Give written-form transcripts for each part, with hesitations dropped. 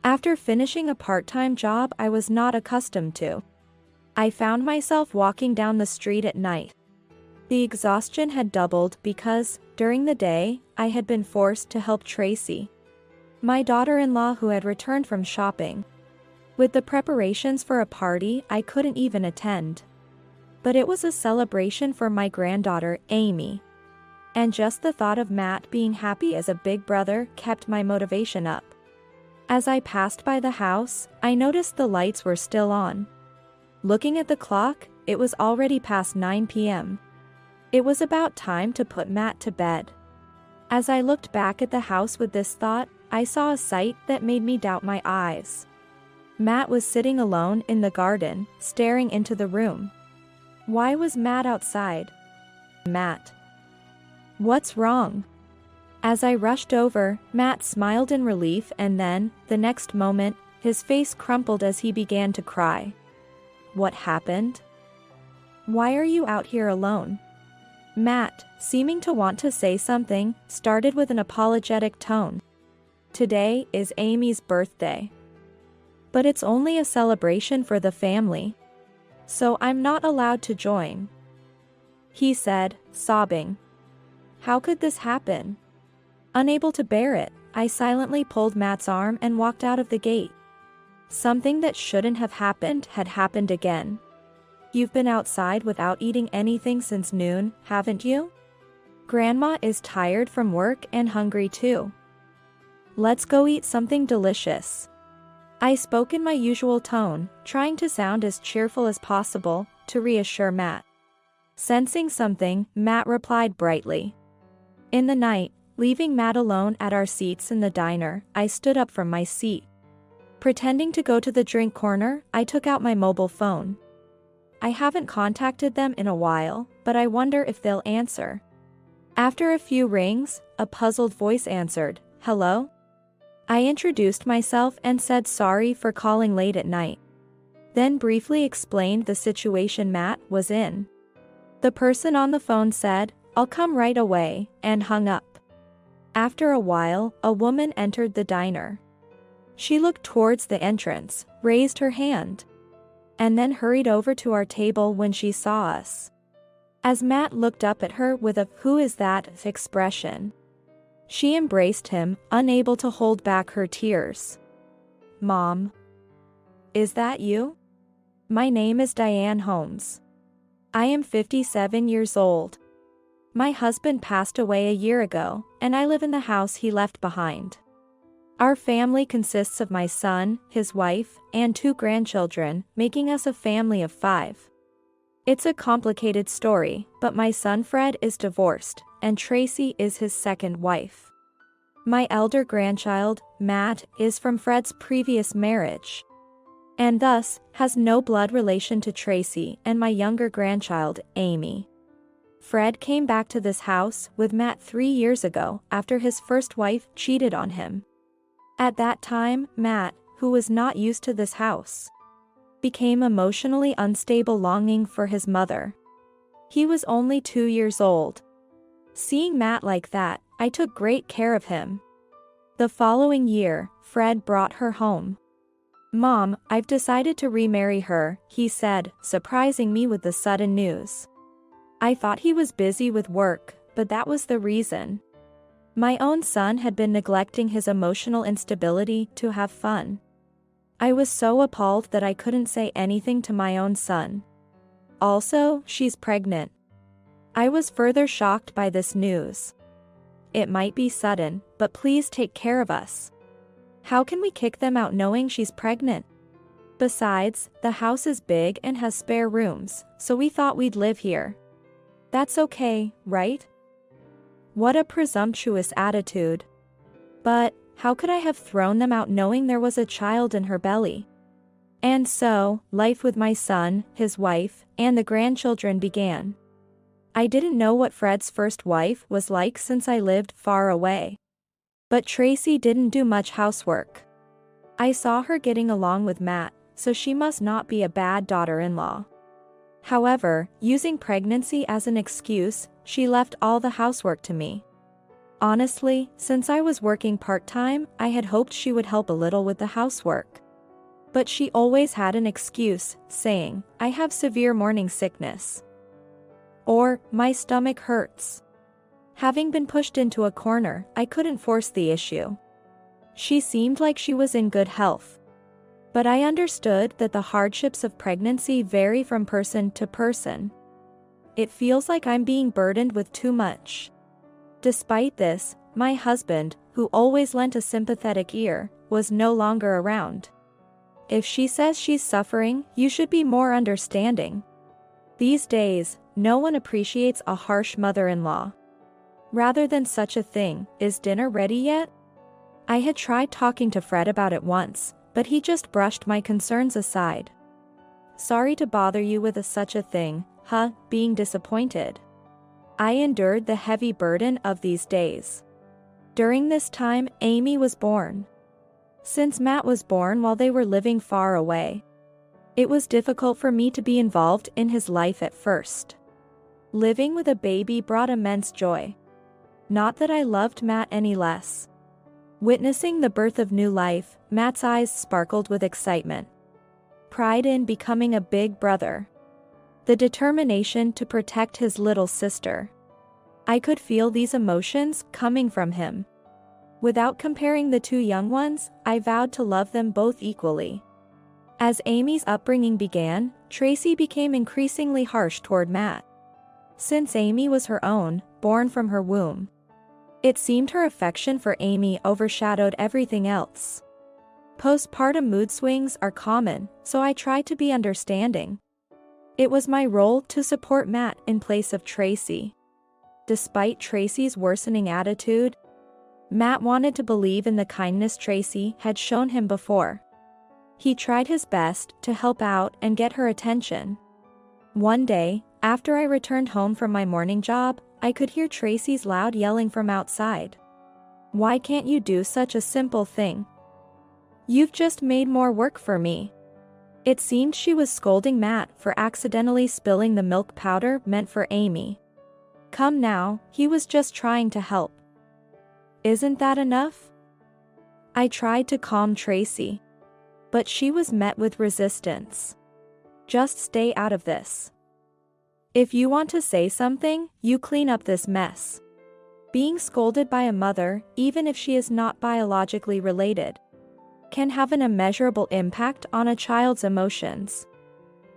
After finishing a part-time job I was not accustomed to, I found myself walking down the street at night. The exhaustion had doubled because, during the day, I had been forced to help Tracy, my daughter-in-law who had returned from shopping, with the preparations for a party I couldn't even attend. But it was a celebration for my granddaughter, Amy. And just the thought of Matt being happy as a big brother kept my motivation up. As I passed by the house, I noticed the lights were still on. Looking at the clock, it was already past 9 p.m. It was about time to put Matt to bed. As I looked back at the house with this thought, I saw a sight that made me doubt my eyes. Matt was sitting alone in the garden, staring into the room. Why was Matt outside? Matt. What's wrong? As I rushed over, Matt smiled in relief and then, the next moment, his face crumpled as he began to cry. What happened? Why are you out here alone? Matt, seeming to want to say something, started with an apologetic tone. Today is Amy's birthday. But it's only a celebration for the family, so I'm not allowed to join, he said, sobbing. How could this happen? Unable to bear it, I silently pulled Matt's arm and walked out of the gate. Something that shouldn't have happened had happened again. You've been outside without eating anything since noon, haven't you? Grandma is tired from work and hungry too. Let's go eat something delicious. I spoke in my usual tone, trying to sound as cheerful as possible, to reassure Matt. Sensing something, Matt replied brightly. In the night, leaving Matt alone at our seats in the diner, I stood up from my seat. Pretending to go to the drink corner, I took out my mobile phone. I haven't contacted them in a while, but I wonder if they'll answer. After a few rings, a puzzled voice answered, "Hello?" I introduced myself and said sorry for calling late at night. Then briefly explained the situation Matt was in. The person on the phone said, "I'll come right away," and hung up. After a while, a woman entered the diner. She looked towards the entrance, raised her hand, and then hurried over to our table when she saw us. As Matt looked up at her with a "who is that" expression, she embraced him, unable to hold back her tears. Mom. Is that you? My name is Diane Holmes. I am 57 years old. My husband passed away a year ago, and I live in the house he left behind. Our family consists of my son, his wife, and 2 grandchildren, making us a family of 5. It's a complicated story, but my son Fred is divorced, and Tracy is his second wife. My elder grandchild, Matt, is from Fred's previous marriage, and thus, has no blood relation to Tracy and my younger grandchild, Amy. Fred came back to this house with Matt 3 years ago after his first wife cheated on him. At that time, Matt, who was not used to this house, became emotionally unstable, longing for his mother. He was only 2 years old. Seeing Matt like that, I took great care of him. The following year, Fred brought her home. Mom, I've decided to remarry her, he said, surprising me with the sudden news. I thought he was busy with work, but that was the reason. My own son had been neglecting his emotional instability to have fun. I was so appalled that I couldn't say anything to my own son. Also, she's pregnant. I was further shocked by this news. It might be sudden, but please take care of us. How can we kick them out knowing she's pregnant? Besides, the house is big and has spare rooms, so we thought we'd live here. That's okay, right? What a presumptuous attitude. But, how could I have thrown them out knowing there was a child in her belly? And so, life with my son, his wife, and the grandchildren began. I didn't know what Fred's first wife was like since I lived far away. But Tracy didn't do much housework. I saw her getting along with Matt, so she must not be a bad daughter-in-law. However, using pregnancy as an excuse, she left all the housework to me. Honestly, since I was working part-time, I had hoped she would help a little with the housework. But she always had an excuse, saying, "I have severe morning sickness," or "my stomach hurts." Having been pushed into a corner, I couldn't force the issue. She seemed like she was in good health. But I understood that the hardships of pregnancy vary from person to person. It feels like I'm being burdened with too much. Despite this, my husband, who always lent a sympathetic ear, was no longer around. If she says she's suffering, you should be more understanding. These days, no one appreciates a harsh mother-in-law. Rather than such a thing, "Is dinner ready yet?" I had tried talking to Fred about it once, but he just brushed my concerns aside. "Sorry to bother you with such a thing, being disappointed." I endured the heavy burden of these days. During this time, Amy was born. Since Matt was born while they were living far away, it was difficult for me to be involved in his life at first. Living with a baby brought immense joy. Not that I loved Matt any less. Witnessing the birth of new life, Matt's eyes sparkled with excitement. Pride in becoming a big brother. The determination to protect his little sister. I could feel these emotions coming from him. Without comparing the two young ones, I vowed to love them both equally. As Amy's upbringing began, Tracy became increasingly harsh toward Matt. Since Amy was her own, born from her womb, it seemed her affection for Amy overshadowed everything else. Postpartum mood swings are common, so I tried to be understanding. It was my role to support Matt in place of Tracy. Despite Tracy's worsening attitude, Matt wanted to believe in the kindness Tracy had shown him before. He tried his best to help out and get her attention. One day, after I returned home from my morning job, I could hear Tracy's loud yelling from outside. "Why can't you do such a simple thing? You've just made more work for me." It seemed she was scolding Matt for accidentally spilling the milk powder meant for Amy. "Come now, he was just trying to help. Isn't that enough?" I tried to calm Tracy, but she was met with resistance. "Just stay out of this. If you want to say something, you clean up this mess." Being scolded by a mother, even if she is not biologically related, can have an immeasurable impact on a child's emotions.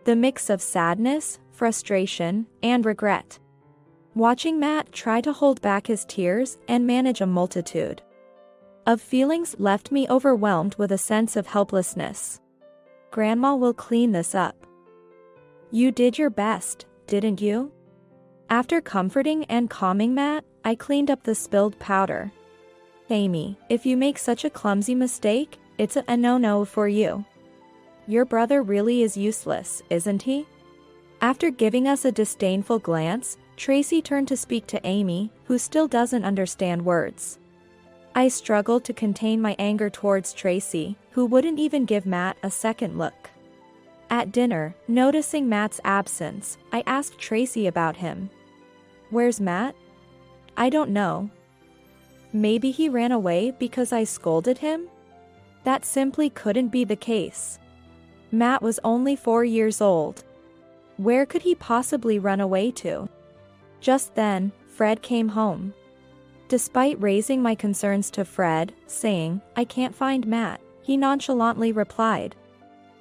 The mix of sadness, frustration, and regret. Watching Matt try to hold back his tears and manage a multitude of feelings left me overwhelmed with a sense of helplessness. "Grandma will clean this up. You did your best, didn't you?" After comforting and calming Matt, I cleaned up the spilled powder. "Amy, if you make such a clumsy mistake, it's a no-no for you. Your brother really is useless, isn't he?" After giving us a disdainful glance, Tracy turned to speak to Amy, who still doesn't understand words. I struggled to contain my anger towards Tracy, who wouldn't even give Matt a second look. At dinner, noticing Matt's absence, I asked Tracy about him. "Where's Matt?" "I don't know. Maybe he ran away because I scolded him?" That simply couldn't be the case. Matt was only 4 years old. Where could he possibly run away to? Just then, Fred came home. Despite raising my concerns to Fred, saying, "I can't find Matt," he nonchalantly replied,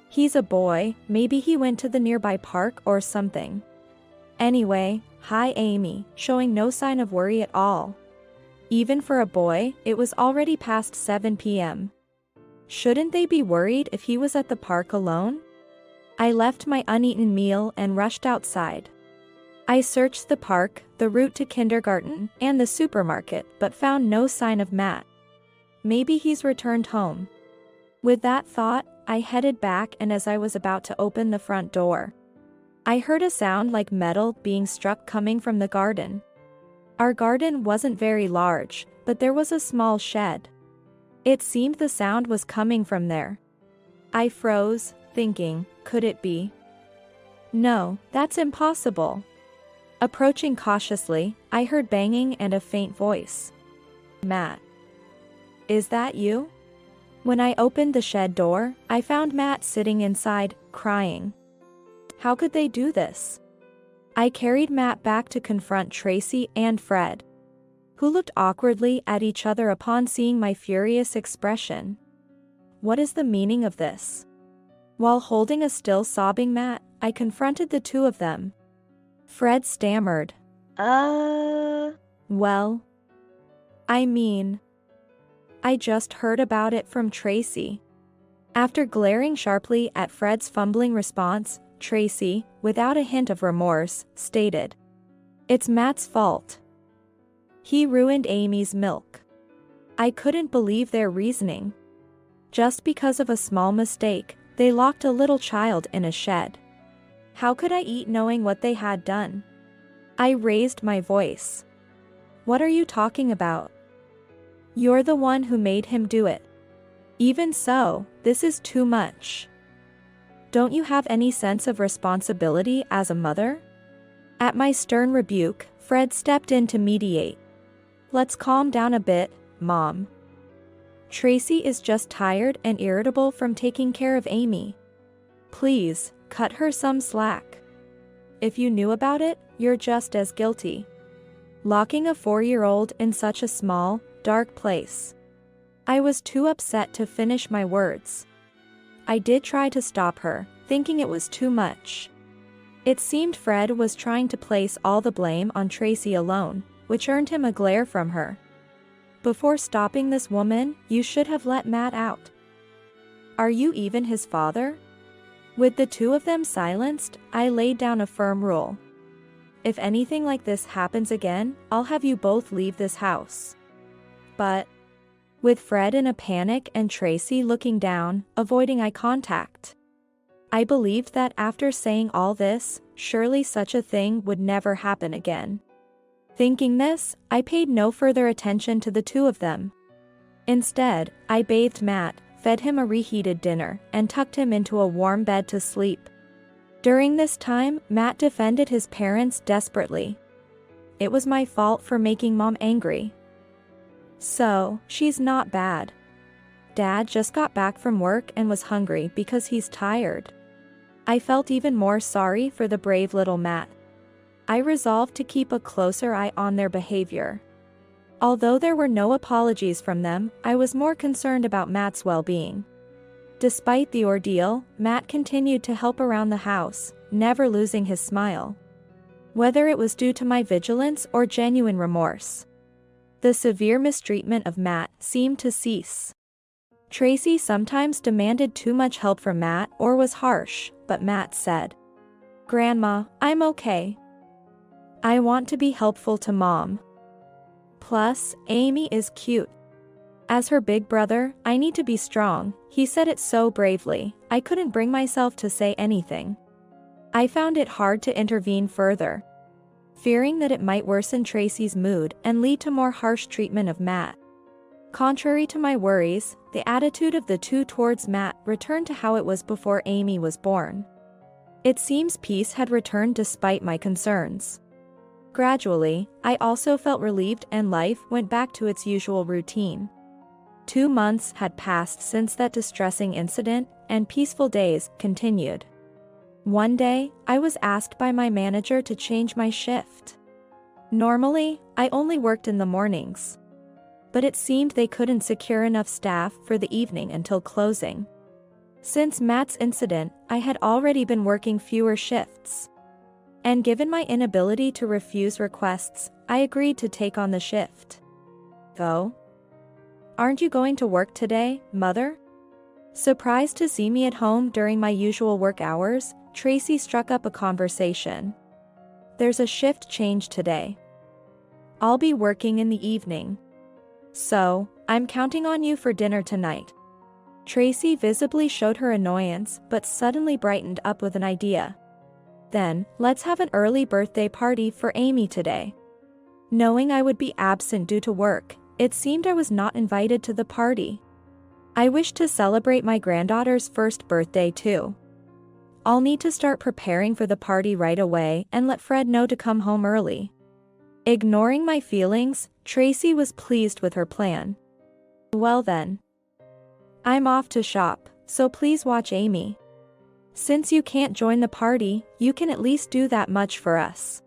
"He's a boy, maybe he went to the nearby park or something." Anyway, hi Amy, showing no sign of worry at all. Even for a boy, it was already past 7 p.m. Shouldn't they be worried if he was at the park alone? I left my uneaten meal and rushed outside. I searched the park, the route to kindergarten, and the supermarket, but found no sign of Matt. Maybe he's returned home. With that thought, I headed back, and as I was about to open the front door, I heard a sound like metal being struck coming from the garden. Our garden wasn't very large, but there was a small shed. It seemed the sound was coming from there. I froze, thinking, could it be? No, that's impossible. Approaching cautiously, I heard banging and a faint voice. Matt. Is that you? When I opened the shed door, I found Matt sitting inside, crying. How could they do this? I carried Matt back to confront Tracy and Fred, who looked awkwardly at each other upon seeing my furious expression. What is the meaning of this? While holding a still sobbing Matt, I confronted the two of them. Fred stammered. Well, I just heard about it from Tracy. After glaring sharply at Fred's fumbling response, Tracy, without a hint of remorse, stated, "It's Matt's fault. He ruined Amy's milk." I couldn't believe their reasoning. Just because of a small mistake, they locked a little child in a shed. How could I eat knowing what they had done? I raised my voice. What are you talking about? You're the one who made him do it. Even so, this is too much. Don't you have any sense of responsibility as a mother? At my stern rebuke, Fred stepped in to mediate. Let's calm down a bit, Mom. Tracy is just tired and irritable from taking care of Amy. Please, cut her some slack. If you knew about it, you're just as guilty. Locking a 4-year-old in such a small, dark place. I was too upset to finish my words. I did try to stop her, thinking it was too much. It seemed Fred was trying to place all the blame on Tracy alone, which earned him a glare from her. Before stopping this woman, you should have let Matt out. Are you even his father? With the two of them silenced, I laid down a firm rule. If anything like this happens again, I'll have you both leave this house. But, with Fred in a panic and Tracy looking down, avoiding eye contact, I believed that after saying all this, surely such a thing would never happen again. Thinking this, I paid no further attention to the two of them. Instead, I bathed Matt, fed him a reheated dinner, and tucked him into a warm bed to sleep. During this time, Matt defended his parents desperately. It was my fault for making Mom angry. So, she's not bad. Dad just got back from work and was hungry because he's tired. I felt even more sorry for the brave little Matt. I resolved to keep a closer eye on their behavior. Although there were no apologies from them, I was more concerned about Matt's well-being. Despite the ordeal, Matt continued to help around the house, never losing his smile. Whether it was due to my vigilance or genuine remorse, the severe mistreatment of Matt seemed to cease. Tracy sometimes demanded too much help from Matt or was harsh, but Matt said, "Grandma, I'm okay. I want to be helpful to Mom. Plus, Amy is cute. As her big brother, I need to be strong." He said it so bravely, I couldn't bring myself to say anything. I found it hard to intervene further, fearing that it might worsen Tracy's mood and lead to more harsh treatment of Matt. Contrary to my worries, the attitude of the two towards Matt returned to how it was before Amy was born. It seems peace had returned despite my concerns. Gradually, I also felt relieved and life went back to its usual routine. 2 months had passed since that distressing incident, and peaceful days continued. One day, I was asked by my manager to change my shift. Normally, I only worked in the mornings, but it seemed they couldn't secure enough staff for the evening until closing. Since Matt's incident, I had already been working fewer shifts. And given my inability to refuse requests, I agreed to take on the shift. Though, aren't you going to work today, Mother? Surprised to see me at home during my usual work hours, Tracy struck up a conversation. There's a shift change today. I'll be working in the evening. So, I'm counting on you for dinner tonight. Tracy visibly showed her annoyance but suddenly brightened up with an idea. Then, let's have an early birthday party for Amy today. Knowing I would be absent due to work, it seemed I was not invited to the party. I wished to celebrate my granddaughter's first birthday too. I'll need to start preparing for the party right away and let Fred know to come home early. Ignoring my feelings, Tracy was pleased with her plan. Well then. I'm off to shop, so please watch Amy. Since you can't join the party, you can at least do that much for us.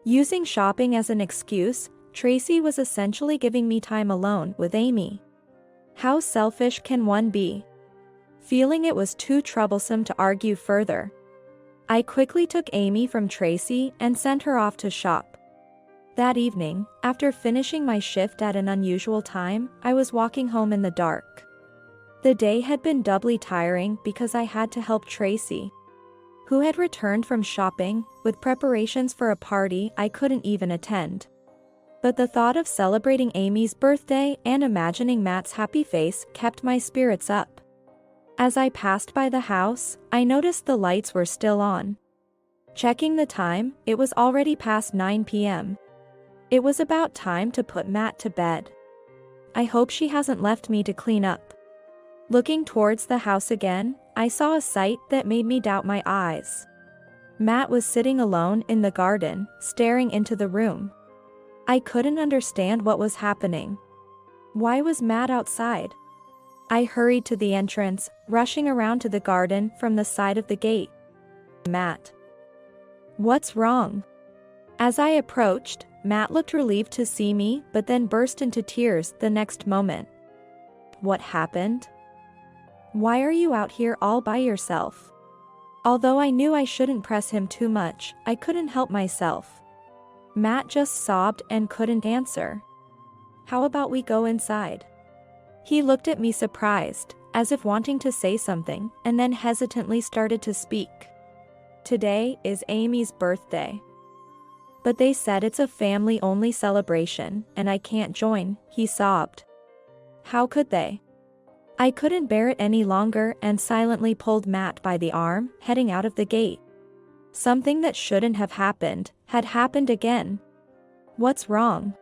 Using shopping as an excuse, Tracy was essentially giving me time alone with Amy. How selfish can one be? Feeling it was too troublesome to argue further, I quickly took Amy from Tracy and sent her off to shop. That evening, after finishing my shift at an unusual time, I was walking home in the dark. The day had been doubly tiring because I had to help Tracy, who had returned from shopping, with preparations for a party I couldn't even attend. But the thought of celebrating Amy's birthday and imagining Matt's happy face kept my spirits up. As I passed by the house, I noticed the lights were still on. Checking the time, it was already past 9 p.m. It was about time to put Matt to bed. I hope she hasn't left me to clean up. Looking towards the house again, I saw a sight that made me doubt my eyes. Matt was sitting alone in the garden, staring into the room. I couldn't understand what was happening. Why was Matt outside? I hurried to the entrance, rushing around to the garden from the side of the gate. Matt. What's wrong? As I approached, Matt looked relieved to see me but then burst into tears the next moment. What happened? Why are you out here all by yourself? Although I knew I shouldn't press him too much, I couldn't help myself. Matt just sobbed and couldn't answer. How about we go inside? He looked at me surprised, as if wanting to say something, and then hesitantly started to speak. Today is Amy's birthday. But they said it's a family-only celebration, and I can't join, he sobbed. How could they? I couldn't bear it any longer and silently pulled Matt by the arm, heading out of the gate. Something that shouldn't have happened, had happened again. What's wrong?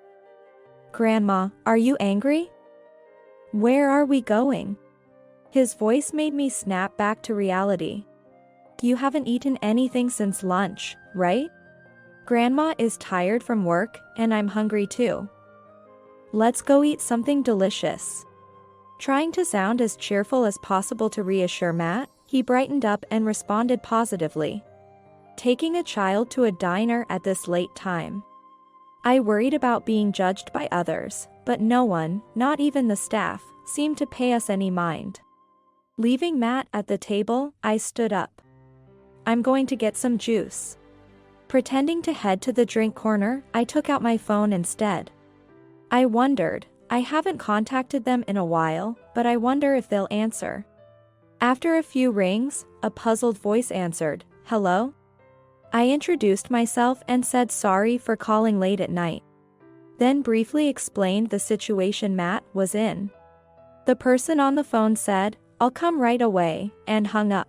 Grandma, are you angry? Where are we going? His voice made me snap back to reality. You haven't eaten anything since lunch, right? Grandma is tired from work, and I'm hungry too. Let's go eat something delicious. Trying to sound as cheerful as possible to reassure Matt, he brightened up and responded positively. Taking a child to a diner at this late time. I worried about being judged by others, but no one, not even the staff, seemed to pay us any mind. Leaving Matt at the table, I stood up. I'm going to get some juice. Pretending to head to the drink corner, I took out my phone instead. I wondered, I haven't contacted them in a while, but I wonder if they'll answer. After a few rings, a puzzled voice answered, "Hello?" I introduced myself and said sorry for calling late at night. Then briefly explained the situation Matt was in. The person on the phone said, "I'll come right away," and hung up.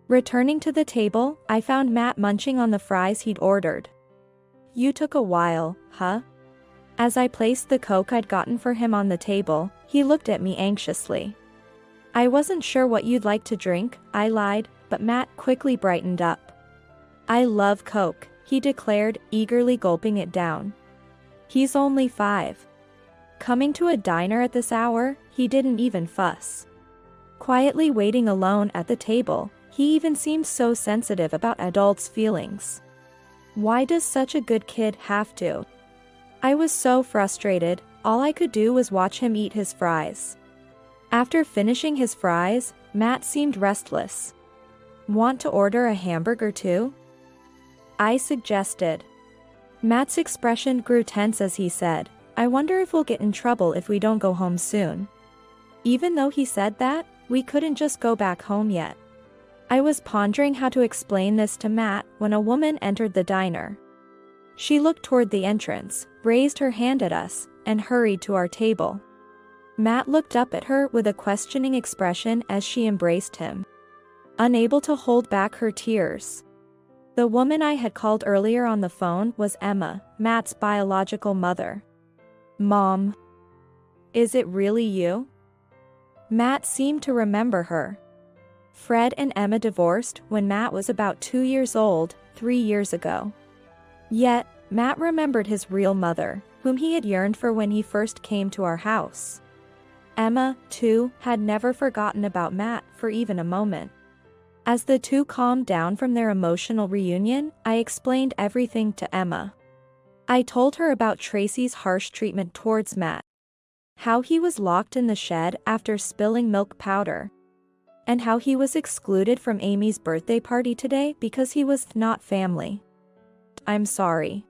Returning to the table, I found Matt munching on the fries he'd ordered. You took a while, huh? As I placed the Coke I'd gotten for him on the table, he looked at me anxiously. I wasn't sure what you'd like to drink, I lied, but Matt quickly brightened up. I love Coke, he declared, eagerly gulping it down. He's only 5. Coming to a diner at this hour, he didn't even fuss. Quietly waiting alone at the table, he even seemed so sensitive about adults' feelings. Why does such a good kid have to? I was so frustrated, all I could do was watch him eat his fries. After finishing his fries, Matt seemed restless. Want to order a hamburger too? I suggested. Matt's expression grew tense as he said, I wonder if we'll get in trouble if we don't go home soon. Even though he said that, we couldn't just go back home yet. I was pondering how to explain this to Matt when a woman entered the diner. She looked toward the entrance, raised her hand at us, and hurried to our table. Matt looked up at her with a questioning expression as she embraced him. Unable to hold back her tears. The woman I had called earlier on the phone was Emma, Matt's biological mother. Mom. Is it really you? Matt seemed to remember her. Fred and Emma divorced when Matt was about 2 years old, 3 years ago. Yet, Matt remembered his real mother, whom he had yearned for when he first came to our house. Emma, too, had never forgotten about Matt for even a moment. As the two calmed down from their emotional reunion, I explained everything to Emma. I told her about Tracy's harsh treatment towards Matt, how he was locked in the shed after spilling milk powder, and how he was excluded from Amy's birthday party today because he was not family. I'm sorry.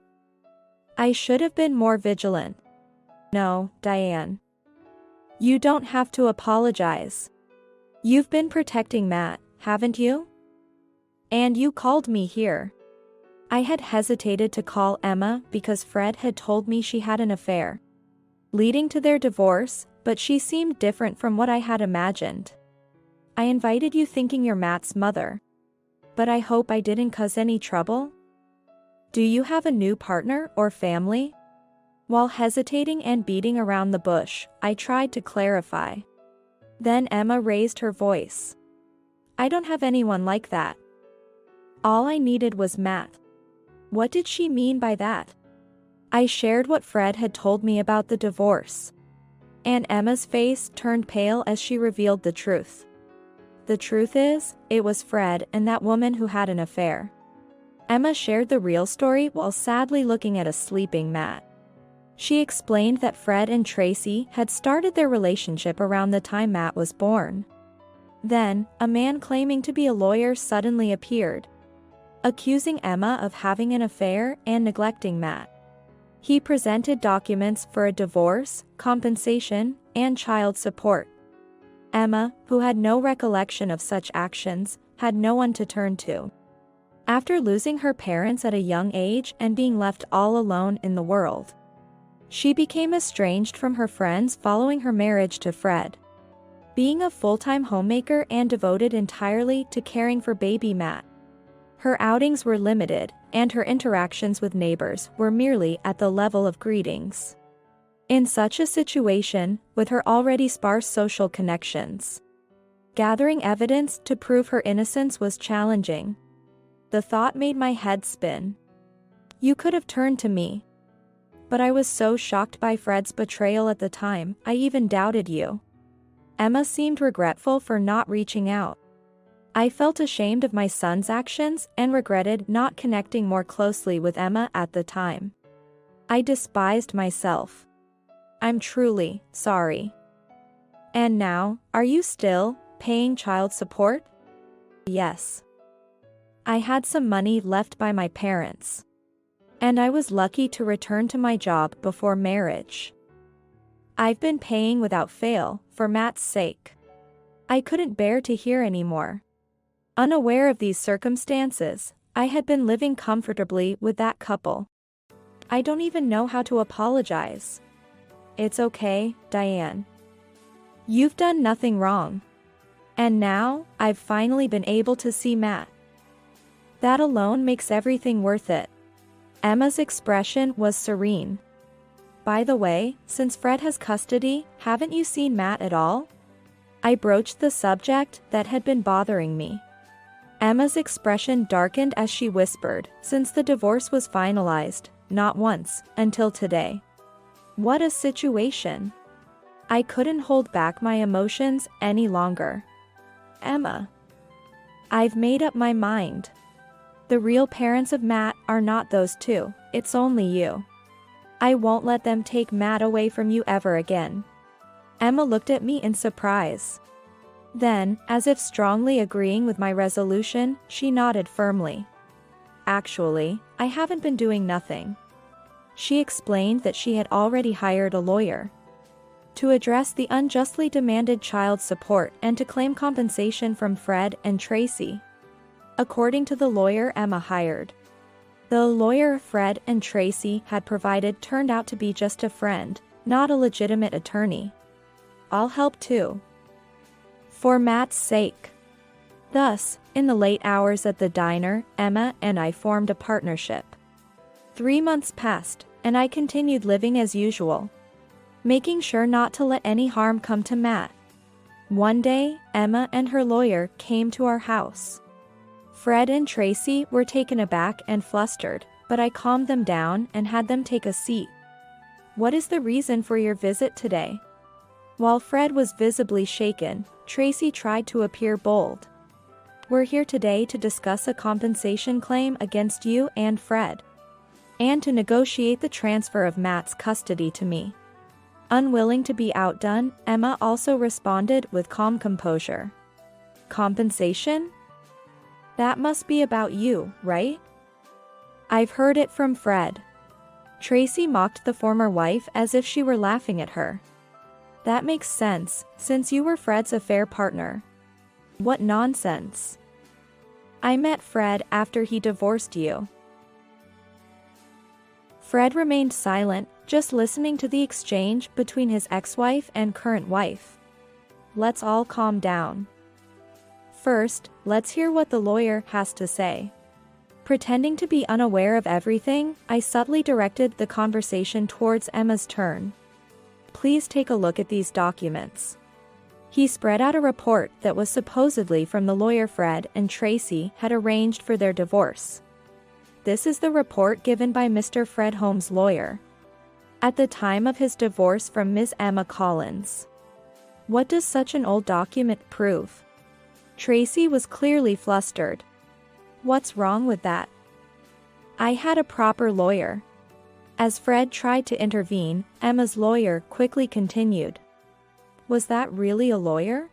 I should have been more vigilant. No, Diane. You don't have to apologize. You've been protecting Matt, haven't you? And you called me here. I had hesitated to call Emma because Fred had told me she had an affair, leading to their divorce, but she seemed different from what I had imagined. I invited you thinking you're Matt's mother. But I hope I didn't cause any trouble? Do you have a new partner or family? While hesitating and beating around the bush, I tried to clarify. Then Emma raised her voice. I don't have anyone like that. All I needed was Matt. What did she mean by that? I shared what Fred had told me about the divorce. And Emma's face turned pale as she revealed the truth. The truth is, it was Fred and that woman who had an affair. Emma shared the real story while sadly looking at a sleeping Matt. She explained that Fred and Tracy had started their relationship around the time Matt was born. Then, a man claiming to be a lawyer suddenly appeared, accusing Emma of having an affair and neglecting Matt. He presented documents for a divorce, compensation, and child support. Emma, who had no recollection of such actions, had no one to turn to. After losing her parents at a young age and being left all alone in the world, she became estranged from her friends following her marriage to Fred. Being a full-time homemaker and devoted entirely to caring for baby Matt, her outings were limited, and her interactions with neighbors were merely at the level of greetings. In such a situation, with her already sparse social connections, gathering evidence to prove her innocence was challenging. The thought made my head spin. You could have turned to me. But I was so shocked by Fred's betrayal at the time, I even doubted you. Emma seemed regretful for not reaching out. I felt ashamed of my son's actions and regretted not connecting more closely with Emma at the time. I despised myself. I'm truly sorry. And now, are you still paying child support? Yes. I had some money left by my parents. And I was lucky to return to my job before marriage. I've been paying without fail, for Matt's sake. I couldn't bear to hear anymore. Unaware of these circumstances, I had been living comfortably with that couple. I don't even know how to apologize. It's okay, Diane. You've done nothing wrong. And now, I've finally been able to see Matt. That alone makes everything worth it. Emma's expression was serene. By the way, since Fred has custody, haven't you seen Matt at all? I broached the subject that had been bothering me. Emma's expression darkened as she whispered, since the divorce was finalized, not once, until today. What a situation. I couldn't hold back my emotions any longer. Emma. I've made up my mind. The real parents of Matt are not those two, it's only you. I won't let them take Matt away from you ever again. Emma looked at me in surprise. Then, as if strongly agreeing with my resolution, she nodded firmly. Actually, I haven't been doing nothing. She explained that she had already hired a lawyer to address the unjustly demanded child support and to claim compensation from Fred and Tracy. According to the lawyer Emma hired, the lawyer Fred and Tracy had provided turned out to be just a friend, not a legitimate attorney. I'll help too. For Matt's sake. Thus, in the late hours at the diner, Emma and I formed a partnership. 3 months passed, and I continued living as usual, making sure not to let any harm come to Matt. One day, Emma and her lawyer came to our house. Fred and Tracy were taken aback and flustered, but I calmed them down and had them take a seat. What is the reason for your visit today? While Fred was visibly shaken, Tracy tried to appear bold. We're here today to discuss a compensation claim against you and Fred, and to negotiate the transfer of Matt's custody to me. Unwilling to be outdone, Emma also responded with calm composure. Compensation? That must be about you, right? I've heard it from Fred. Tracy mocked the former wife as if she were laughing at her. That makes sense, since you were Fred's affair partner. What nonsense. I met Fred after he divorced you. Fred remained silent, just listening to the exchange between his ex-wife and current wife. Let's all calm down. First, let's hear what the lawyer has to say. Pretending to be unaware of everything, I subtly directed the conversation towards Emma's turn. Please take a look at these documents. He spread out a report that was supposedly from the lawyer Fred and Tracy had arranged for their divorce. This is the report given by Mr. Fred Holmes' lawyer at the time of his divorce from Ms. Emma Collins. What does such an old document prove? Tracy was clearly flustered. What's wrong with that? I had a proper lawyer. As Fred tried to intervene, Emma's lawyer quickly continued. Was that really a lawyer?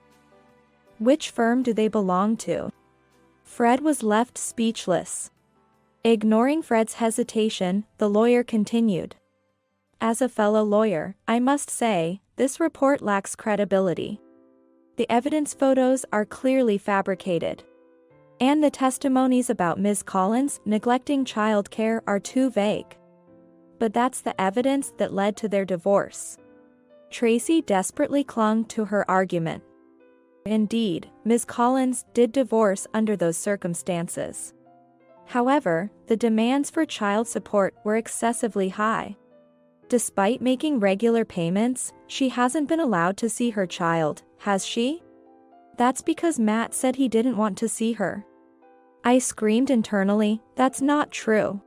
Which firm do they belong to? Fred was left speechless. Ignoring Fred's hesitation, the lawyer continued. As a fellow lawyer, I must say, this report lacks credibility. The evidence photos are clearly fabricated. And the testimonies about Ms. Collins neglecting child care are too vague. But that's the evidence that led to their divorce. Tracy desperately clung to her argument. Indeed, Ms. Collins did divorce under those circumstances. However, the demands for child support were excessively high. Despite making regular payments, she hasn't been allowed to see her child, has she? That's because Matt said he didn't want to see her. I screamed internally, that's not true.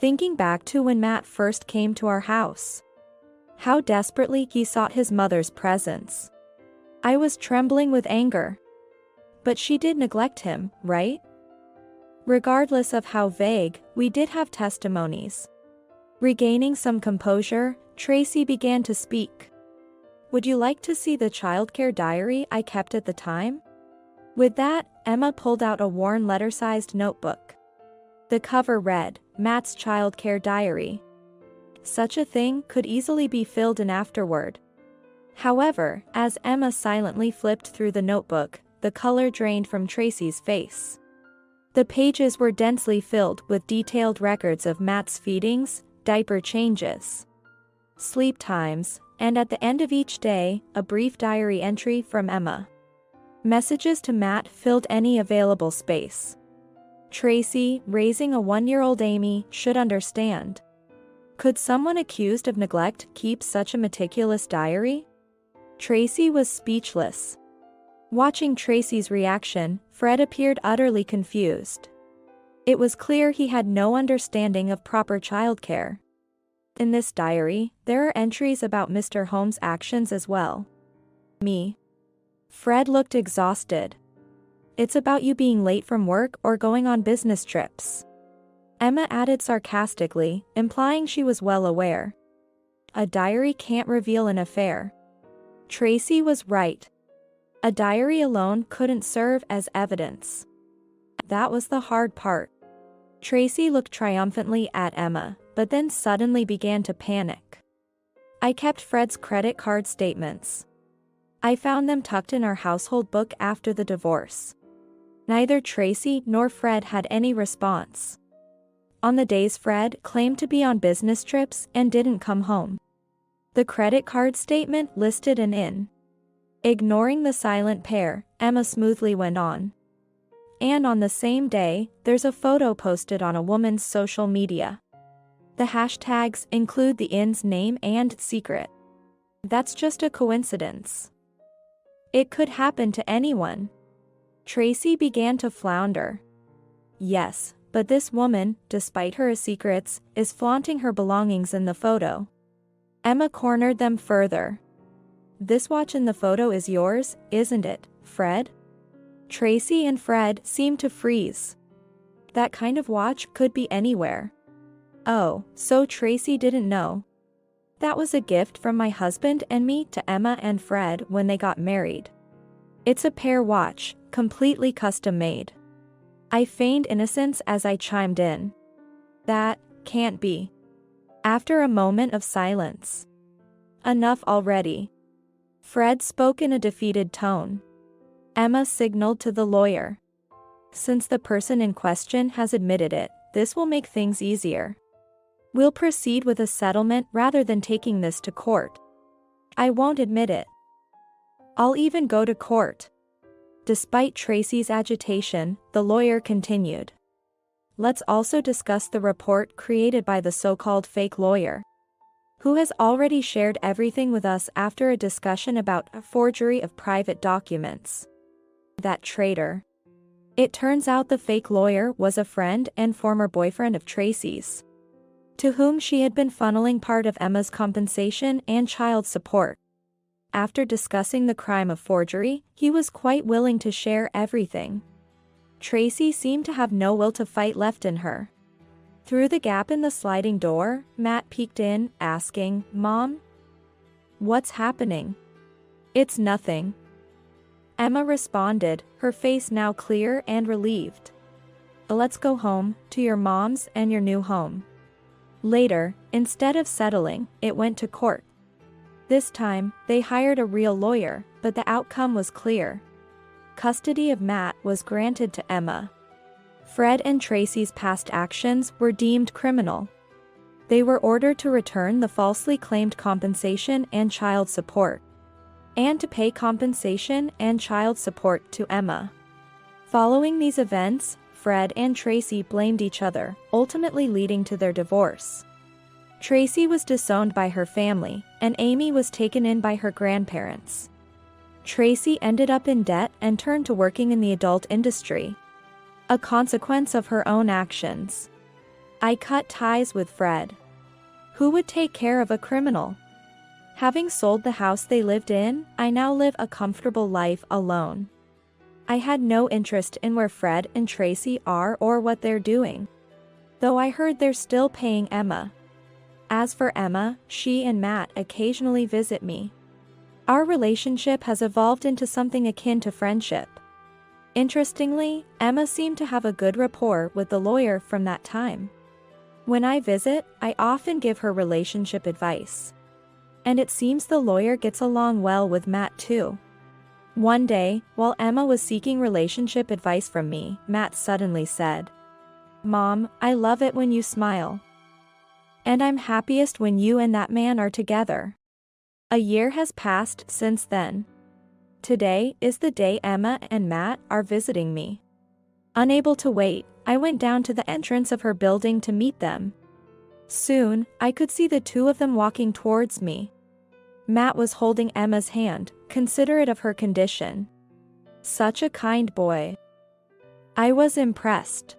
Thinking back to when Matt first came to our house. How desperately he sought his mother's presence. I was trembling with anger. But she did neglect him, right? Regardless of how vague, we did have testimonies. Regaining some composure, Tracy began to speak. Would you like to see the childcare diary I kept at the time? With that, Emma pulled out a worn letter-sized notebook. The cover read, Matt's childcare diary. Such a thing could easily be filled in afterward. However, as Emma silently flipped through the notebook, the color drained from Tracy's face. The pages were densely filled with detailed records of Matt's feedings, diaper changes, sleep times, and at the end of each day, a brief diary entry from Emma. Messages to Matt filled any available space. Tracy, raising a 1-year-old Amy, should understand. Could someone accused of neglect keep such a meticulous diary? Tracy was speechless. Watching Tracy's reaction, Fred appeared utterly confused. It was clear he had no understanding of proper childcare. In this diary, there are entries about Mr. Holmes' actions as well. Me. Fred looked exhausted. It's about you being late from work or going on business trips. Emma added sarcastically, implying she was well aware. A diary can't reveal an affair. Tracy was right. A diary alone couldn't serve as evidence. That was the hard part. Tracy looked triumphantly at Emma, but then suddenly began to panic. I kept Fred's credit card statements. I found them tucked in our household book after the divorce. Neither Tracy nor Fred had any response. On the days Fred claimed to be on business trips and didn't come home, the credit card statement listed an in. Ignoring the silent pair, Emma smoothly went on. And on the same day, there's a photo posted on a woman's social media. The hashtags include the inn's name and secret. That's just a coincidence. It could happen to anyone. Tracy began to flounder. Yes, but this woman, despite her secrets, is flaunting her belongings in the photo. Emma cornered them further. This watch in the photo is yours, isn't it, Fred? Tracy and Fred seemed to freeze. That kind of watch could be anywhere. Oh, so Tracy didn't know. That was a gift from my husband and me to Emma and Fred when they got married. It's a pair watch, completely custom made. I feigned innocence as I chimed in. That can't be. After a moment of silence. Enough already. Fred spoke in a defeated tone. Emma signaled to the lawyer. Since the person in question has admitted it, this will make things easier. We'll proceed with a settlement rather than taking this to court. I won't admit it. I'll even go to court. Despite Tracy's agitation, the lawyer continued. Let's also discuss the report created by the so-called fake lawyer, who has already shared everything with us after a discussion about a forgery of private documents. That traitor. It turns out the fake lawyer was a friend and former boyfriend of Tracy's, to whom she had been funneling part of Emma's compensation and child support. After discussing the crime of forgery, he was quite willing to share everything. Tracy seemed to have no will to fight left in her. Through the gap in the sliding door, Matt peeked in, asking, "Mom? What's happening?" "It's nothing," Emma responded, her face now clear and relieved. "Let's go home, to your mom's and your new home." Later, instead of settling, it went to court. This time, they hired a real lawyer, but the outcome was clear. Custody of Matt was granted to Emma. Fred and Tracy's past actions were deemed criminal. They were ordered to return the falsely claimed compensation and child support, and to pay compensation and child support to Emma. Following these events, Fred and Tracy blamed each other, ultimately leading to their divorce. Tracy was disowned by her family, and Amy was taken in by her grandparents. Tracy ended up in debt and turned to working in the adult industry, a consequence of her own actions. I cut ties with Fred. Who would take care of a criminal? Having sold the house they lived in, I now live a comfortable life alone. I had no interest in where Fred and Tracy are or what they're doing, though I heard they're still paying Emma. As for Emma, she and Matt occasionally visit me. Our relationship has evolved into something akin to friendship. Interestingly, Emma seemed to have a good rapport with the lawyer from that time. When I visit, I often give her relationship advice. And it seems the lawyer gets along well with Matt too. One day, while Emma was seeking relationship advice from me, Matt suddenly said, "Mom, I love it when you smile. And I'm happiest when you and that man are together." A year has passed since then. Today is the day Emma and Matt are visiting me. Unable to wait, I went down to the entrance of her building to meet them. Soon, I could see the two of them walking towards me. Matt was holding Emma's hand, considerate of her condition. Such a kind boy. I was impressed.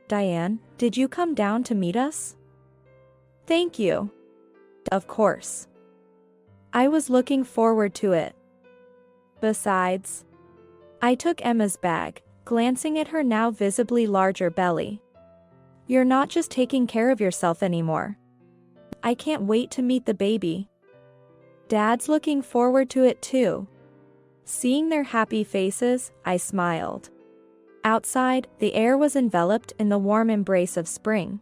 "Diane, did you come down to meet us?" "Thank you." "Of course. I was looking forward to it. Besides," I took Emma's bag, glancing at her now visibly larger belly. "You're not just taking care of yourself anymore. I can't wait to meet the baby. Dad's looking forward to it too." Seeing their happy faces, I smiled. Outside, the air was enveloped in the warm embrace of spring.